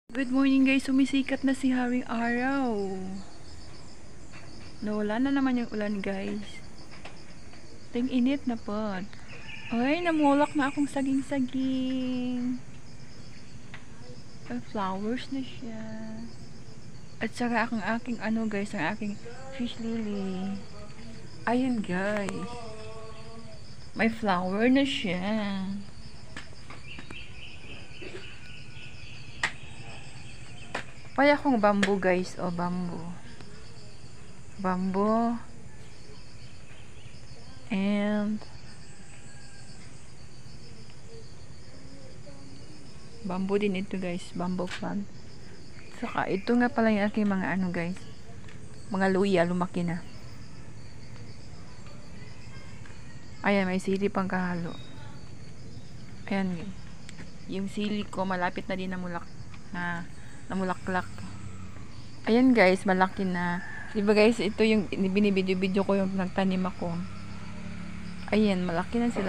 Good morning guys, sumisikat na si Haring Araw. Nawala na naman yung ulan guys. Ting init na po. Ay, namulak na akong saging-saging. Ay, flowers na siya. At saka ang aking guys, ang aking fish lily. Ayan guys. May flower na siya. Paya akong bamboo guys, bamboo. Bamboo. And bamboo din ito guys, bamboo plant. Saka ito nga pala yung aking mga guys. Mga luya, lumaki na. Ayan, may sili pang kahalo. Ayan guys. Yung sili ko malapit na din namulaklak. Ayan guys, malaki na. Diba guys, ito yung binibidyo ko yung nagtanim ako. Ayan, malaki na sila.